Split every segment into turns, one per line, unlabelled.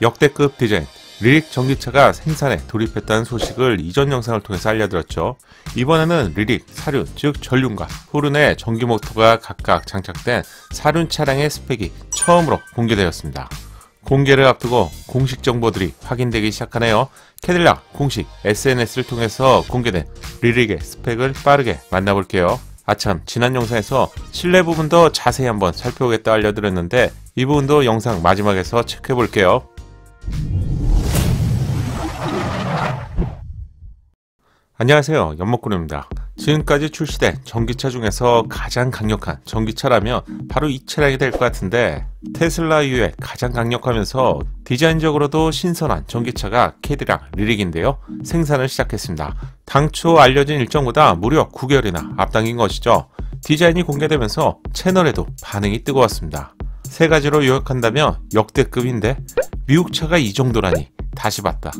역대급 디자인 리릭 전기차가 생산에 돌입했다는 소식을 이전 영상을 통해서 알려드렸죠. 이번에는 리릭, 사륜, 즉 전륜과 후륜의 전기 모터가 각각 장착된 사륜 차량의 스펙이 처음으로 공개되었습니다. 공개를 앞두고 공식 정보들이 확인되기 시작하네요. 캐딜락 공식 SNS를 통해서 공개된 리릭의 스펙을 빠르게 만나볼게요. 아참, 지난 영상에서 실내 부분 더 자세히 한번 살펴보겠다 알려드렸는데 이 부분도 영상 마지막에서 체크해볼게요. 안녕하세요, 연목군입니다. 지금까지 출시된 전기차 중에서 가장 강력한 전기차라면 바로 이 차량이 될 것 같은데, 테슬라 이후에 가장 강력하면서 디자인적으로도 신선한 전기차가 캐딜락 리릭인데요. 생산을 시작했습니다. 당초 알려진 일정보다 무려 9개월이나 앞당긴 것이죠. 디자인이 공개되면서 채널에도 반응이 뜨거웠습니다. 세 가지로 요약한다면 역대급인데 미국 차가 이 정도라니 다시 봤다.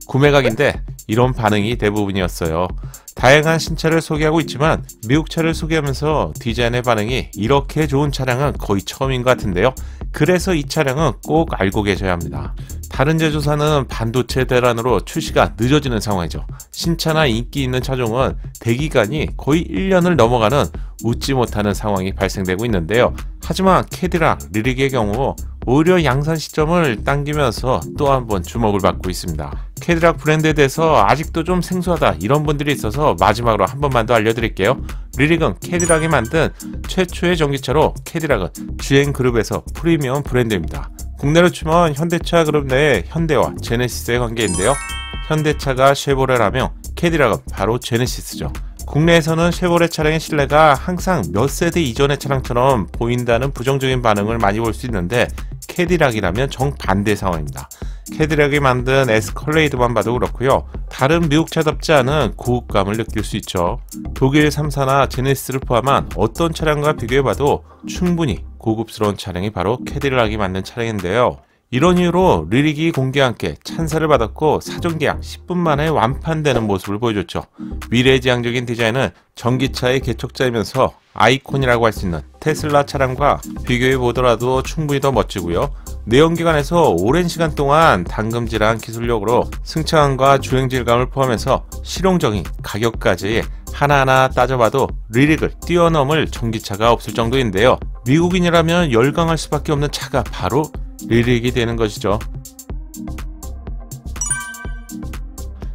구매각인데 이런 반응이 대부분이었어요. 다양한 신차를 소개하고 있지만 미국 차를 소개하면서 디자인의 반응이 이렇게 좋은 차량은 거의 처음인 것 같은데요. 그래서 이 차량은 꼭 알고 계셔야 합니다. 다른 제조사는 반도체 대란으로 출시가 늦어지는 상황이죠. 신차나 인기 있는 차종은 대기간이 거의 1년을 넘어가는 웃지 못하는 상황이 발생되고 있는데요. 하지만 캐딜락 리릭의 경우 오히려 양산 시점을 당기면서 또 한 번 주목을 받고 있습니다. 캐딜락 브랜드에 대해서 아직도 좀 생소하다 이런 분들이 있어서 마지막으로 한 번만 더 알려드릴게요. 리릭은 캐딜락이 만든 최초의 전기차로 캐딜락은 GM그룹에서 프리미엄 브랜드입니다. 국내로 치면 현대차 그룹 내에 현대와 제네시스의 관계인데요. 현대차가 쉐보레라며 캐딜락은 바로 제네시스죠. 국내에서는 쉐보레 차량의 신뢰가 항상 몇 세대 이전의 차량처럼 보인다는 부정적인 반응을 많이 볼 수 있는데, 캐딜락이라면 정반대 상황입니다. 캐딜락이 만든 에스컬레이드만 봐도 그렇고요. 다른 미국차답지 않은 고급감을 느낄 수 있죠. 독일 3사나 제네시스를 포함한 어떤 차량과 비교해봐도 충분히 고급스러운 차량이 바로 캐딜락이 만든 차량인데요. 이런 이유로 리릭이 공개와 함께 찬사를 받았고 사전 계약 10분 만에 완판되는 모습을 보여줬죠. 미래지향적인 디자인은 전기차의 개척자이면서 아이콘이라고 할 수 있는 테슬라 차량과 비교해 보더라도 충분히 더 멋지고요. 내연기관에서 오랜 시간 동안 당금질한 기술력으로 승차감과 주행 질감을 포함해서 실용적인 가격까지 하나하나 따져봐도 리릭을 뛰어넘을 전기차가 없을 정도인데요. 미국인이라면 열광할 수밖에 없는 차가 바로 리릭이 되는 것이죠.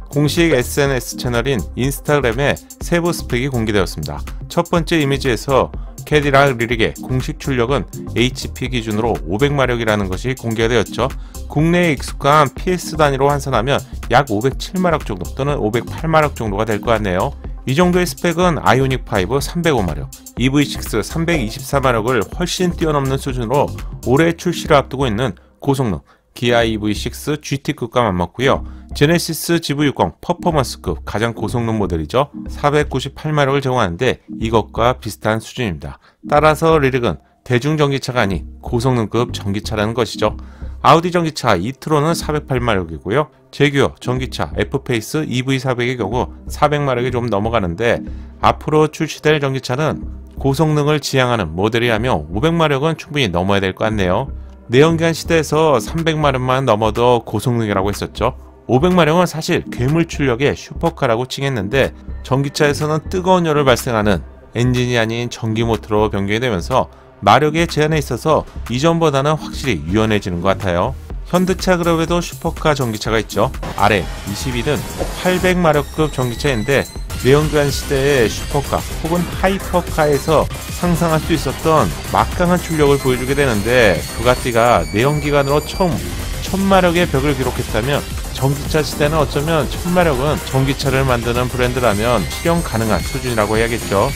공식 SNS 채널인 인스타그램에 세부 스펙이 공개되었습니다. 첫 번째 이미지에서 캐딜락 리릭의 공식 출력은 HP 기준으로 500마력이라는 것이 공개되었죠. 국내에 익숙한 PS 단위로 환산하면 약 507마력 정도 또는 508마력 정도가 될 것 같네요. 이 정도의 스펙은 아이오닉 5 305마력, EV6 324마력을 훨씬 뛰어넘는 수준으로 올해 출시를 앞두고 있는 고성능 기아 EV6 GT급과 맞먹고요. 제네시스 GV60 퍼포먼스급 가장 고성능 모델이죠. 498마력을 제공하는데 이것과 비슷한 수준입니다. 따라서 리릭은 대중전기차가 아닌 고성능급 전기차라는 것이죠. 아우디 전기차 이트론은 408마력이고요. 제규어 전기차 F페이스 EV400의 경우 400마력이 좀 넘어가는데, 앞으로 출시될 전기차는 고성능을 지향하는 모델이라며 500마력은 충분히 넘어야 될 것 같네요. 내연기관 시대에서 300마력만 넘어도 고성능이라고 했었죠. 500마력은 사실 괴물 출력의 슈퍼카라고 칭했는데, 전기차에서는 뜨거운 열을 발생하는 엔진이 아닌 전기 모터로 변경이 되면서 마력의 제한에 있어서 이전보다는 확실히 유연해지는 것 같아요. 현대차 그룹에도 슈퍼카 전기차가 있죠. RM22는 800마력급 전기차인데 내연기관 시대의 슈퍼카 혹은 하이퍼카에서 상상할 수 있었던 막강한 출력을 보여주게 되는데, 부가티가 내연기관으로 처음 1000마력의 벽을 기록했다면 전기차 시대는 어쩌면 1000마력은 전기차를 만드는 브랜드라면 실현 가능한 수준이라고 해야겠죠.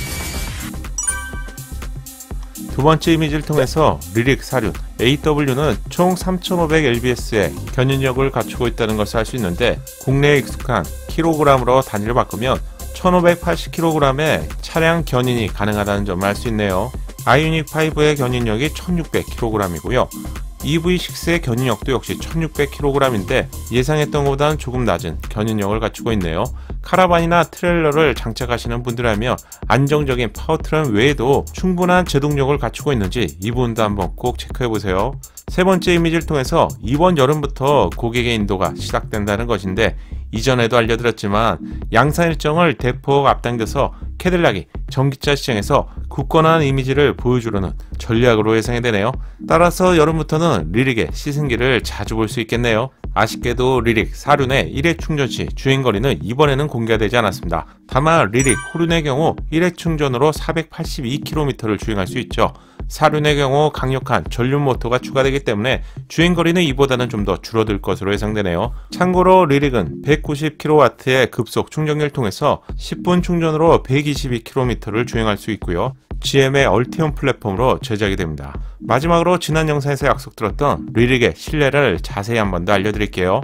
두 번째 이미지를 통해서 리릭 사륜 AW는 총 3500lbs의 견인력을 갖추고 있다는 것을 알 수 있는데, 국내에 익숙한 킬로그램으로 단위를 바꾸면 1580kg의 차량 견인이 가능하다는 점을 알 수 있네요. 아이오닉 5의 견인력이 1600kg이고요. EV6의 견인력도 역시 1600kg인데 예상했던 것보다는 조금 낮은 견인력을 갖추고 있네요. 카라반이나 트레일러를 장착하시는 분들이라면 안정적인 파워트램 외에도 충분한 제동력을 갖추고 있는지 이 부분도 한번 꼭 체크해보세요. 세 번째 이미지를 통해서 이번 여름부터 고객의 인도가 시작된다는 것인데, 이전에도 알려드렸지만 양산 일정을 대폭 앞당겨서 캐딜락이 전기차 시장에서 굳건한 이미지를 보여주려는 전략으로 예상이 되네요. 따라서 여름부터는 리릭의 시승기를 자주 볼 수 있겠네요. 아쉽게도 리릭 4륜의 1회 충전 시 주행거리는 이번에는 공개가 되지 않았습니다. 다만 리릭 호륜의 경우 1회 충전으로 482km를 주행할 수 있죠. 4륜의 경우 강력한 전륜 모터가 추가되기 때문에 주행거리는 이보다는 좀 더 줄어들 것으로 예상되네요. 참고로 리릭은 190kW의 급속 충전기를 통해서 10분 충전으로 122km를 주행할 수 있고요. GM의 얼티엄 플랫폼으로 제작이 됩니다. 마지막으로 지난 영상에서 약속드렸던 리릭의 실내를 자세히 한 번 더 알려드릴게요.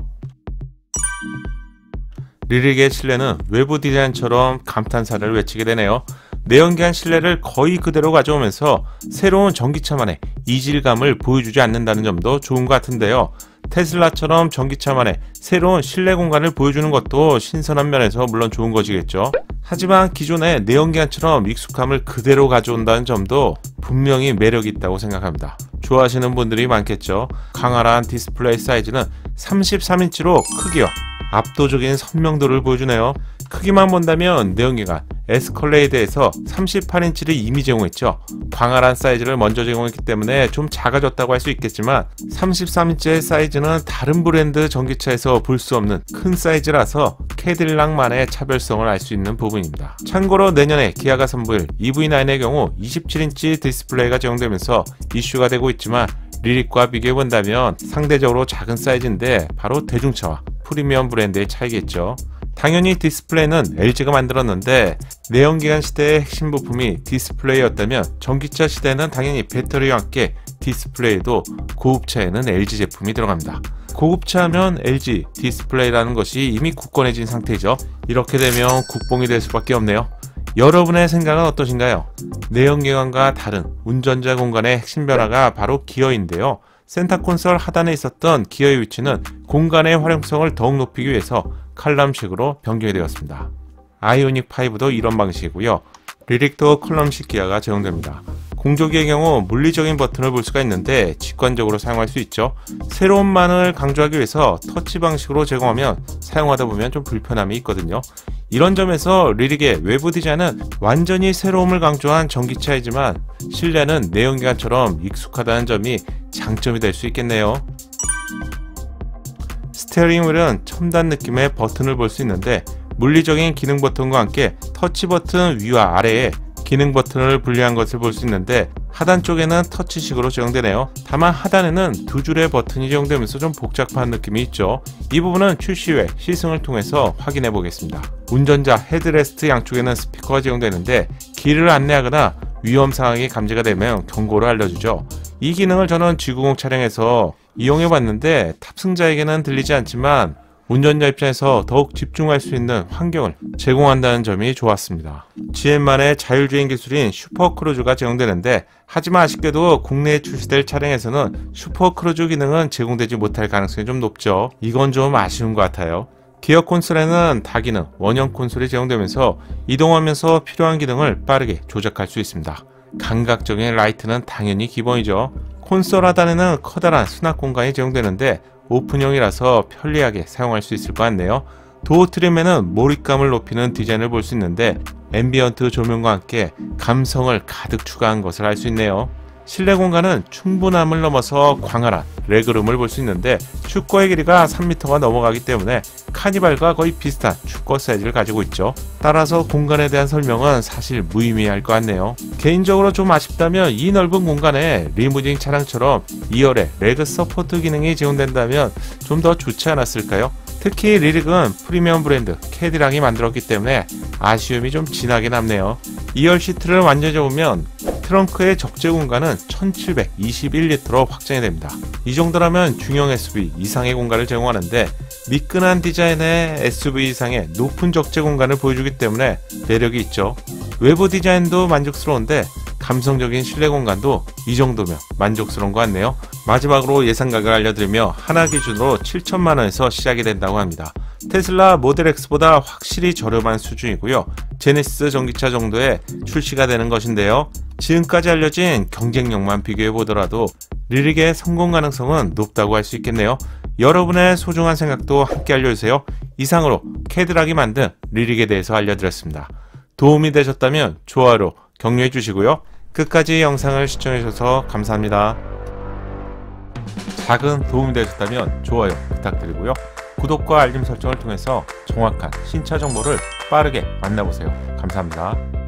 리릭의 실내는 외부 디자인처럼 감탄사를 외치게 되네요. 내연기관 실내를 거의 그대로 가져오면서 새로운 전기차만의 이질감을 보여주지 않는다는 점도 좋은 것 같은데요. 테슬라처럼 전기차만의 새로운 실내 공간을 보여주는 것도 신선한 면에서 물론 좋은 것이겠죠. 하지만 기존의 내연기관처럼 익숙함을 그대로 가져온다는 점도 분명히 매력이 있다고 생각합니다. 좋아하시는 분들이 많겠죠. 강화한 디스플레이 사이즈는 33인치로 크기와 압도적인 선명도를 보여주네요. 크기만 본다면 내연기관 에스컬레이드에서 38인치를 이미 제공했죠. 광활한 사이즈를 먼저 제공했기 때문에 좀 작아졌다고 할 수 있겠지만 33인치의 사이즈는 다른 브랜드 전기차에서 볼 수 없는 큰 사이즈라서 캐딜락만의 차별성을 알 수 있는 부분입니다. 참고로 내년에 기아가 선보일 EV9의 경우 27인치 디스플레이가 제공되면서 이슈가 되고 있지만 리릭과 비교해본다면 상대적으로 작은 사이즈인데 바로 대중차와 프리미엄 브랜드의 차이겠죠. 당연히 디스플레이는 LG가 만들었는데 내연기관 시대의 핵심 부품이 디스플레이였다면 전기차 시대는 당연히 배터리와 함께 디스플레이도 고급차에는 LG 제품이 들어갑니다. 고급차 하면 LG 디스플레이라는 것이 이미 굳건해진 상태죠. 이렇게 되면 국뽕이 될 수밖에 없네요. 여러분의 생각은 어떠신가요? 내연기관과 다른 운전자 공간의 핵심 변화가 바로 기어인데요. 센터 콘솔 하단에 있었던 기어의 위치는 공간의 활용성을 더욱 높이기 위해서 칼럼식으로 변경이 되었습니다. 아이오닉5도 이런 방식이고요. 리릭도 컬럼식 기어가 제공됩니다. 공조기의 경우 물리적인 버튼을 볼 수가 있는데 직관적으로 사용할 수 있죠. 새로운 만을 강조하기 위해서 터치 방식으로 제공하면 사용하다 보면 좀 불편함이 있거든요. 이런 점에서 리릭의 외부 디자인은 완전히 새로움을 강조한 전기차이지만 실내는 내연기관처럼 익숙하다는 점이 장점이 될 수 있겠네요. 스티어링 휠은 첨단 느낌의 버튼을 볼 수 있는데 물리적인 기능 버튼과 함께 터치 버튼 위와 아래에 기능 버튼을 분리한 것을 볼 수 있는데 하단 쪽에는 터치식으로 제공되네요. 다만 하단에는 두 줄의 버튼이 제공되면서 좀 복잡한 느낌이 있죠. 이 부분은 출시 후에 시승을 통해서 확인해 보겠습니다. 운전자 헤드레스트 양쪽에는 스피커가 제공되는데 길을 안내하거나 위험 상황이 감지가 되면 경고를 알려주죠. 이 기능을 저는 G90 차량에서 이용해 봤는데 탑승자에게는 들리지 않지만 운전자 입장에서 더욱 집중할 수 있는 환경을 제공한다는 점이 좋았습니다. GM만의 자율주행 기술인 슈퍼크루즈가 제공되는데 하지만 아쉽게도 국내에 출시될 차량에서는 슈퍼크루즈 기능은 제공되지 못할 가능성이 좀 높죠. 이건 좀 아쉬운 것 같아요. 기어 콘솔에는 다기능 원형 콘솔이 제공되면서 이동하면서 필요한 기능을 빠르게 조작할 수 있습니다. 감각적인 라이트는 당연히 기본이죠. 콘솔 하단에는 커다란 수납 공간이 제공되는데 오픈형이라서 편리하게 사용할 수 있을 것 같네요. 도어 트림에는 몰입감을 높이는 디자인을 볼 수 있는데 앰비언트 조명과 함께 감성을 가득 추가한 것을 알 수 있네요. 실내 공간은 충분함을 넘어서 광활한 레그룸을 볼 수 있는데 축구의 길이가 3m가 넘어가기 때문에 카니발과 거의 비슷한 축구 사이즈를 가지고 있죠. 따라서 공간에 대한 설명은 사실 무의미할 것 같네요. 개인적으로 좀 아쉽다면 이 넓은 공간에 리무진 차량처럼 2열에 레그 서포트 기능이 제공된다면 좀 더 좋지 않았을까요? 특히 리릭은 프리미엄 브랜드 캐딜락이 만들었기 때문에 아쉬움이 좀 진하게 남네요. 2열 시트를 완전히 접으면 트렁크의 적재 공간은 1721리터로 확장이 됩니다. 이 정도라면 중형 SUV 이상의 공간을 제공하는데 미끈한 디자인의 SUV 이상의 높은 적재 공간을 보여주기 때문에 매력이 있죠. 외부 디자인도 만족스러운데 감성적인 실내 공간도 이 정도면 만족스러운 것 같네요. 마지막으로 예상 가격을 알려드리며 하나 기준으로 7천만원에서 시작이 된다고 합니다. 테슬라 모델 X보다 확실히 저렴한 수준이고요. 제네시스 전기차 정도에 출시가 되는 것인데요. 지금까지 알려진 경쟁력만 비교해 보더라도 리릭의 성공 가능성은 높다고 할 수 있겠네요. 여러분의 소중한 생각도 함께 알려주세요. 이상으로 캐딜락이 만든 리릭에 대해서 알려드렸습니다. 도움이 되셨다면 좋아요로 격려해 주시고요. 끝까지 영상을 시청해 주셔서 감사합니다. 작은 도움이 되셨다면 좋아요 부탁드리고요. 구독과 알림 설정을 통해서 정확한 신차 정보를 빠르게 만나보세요. 감사합니다.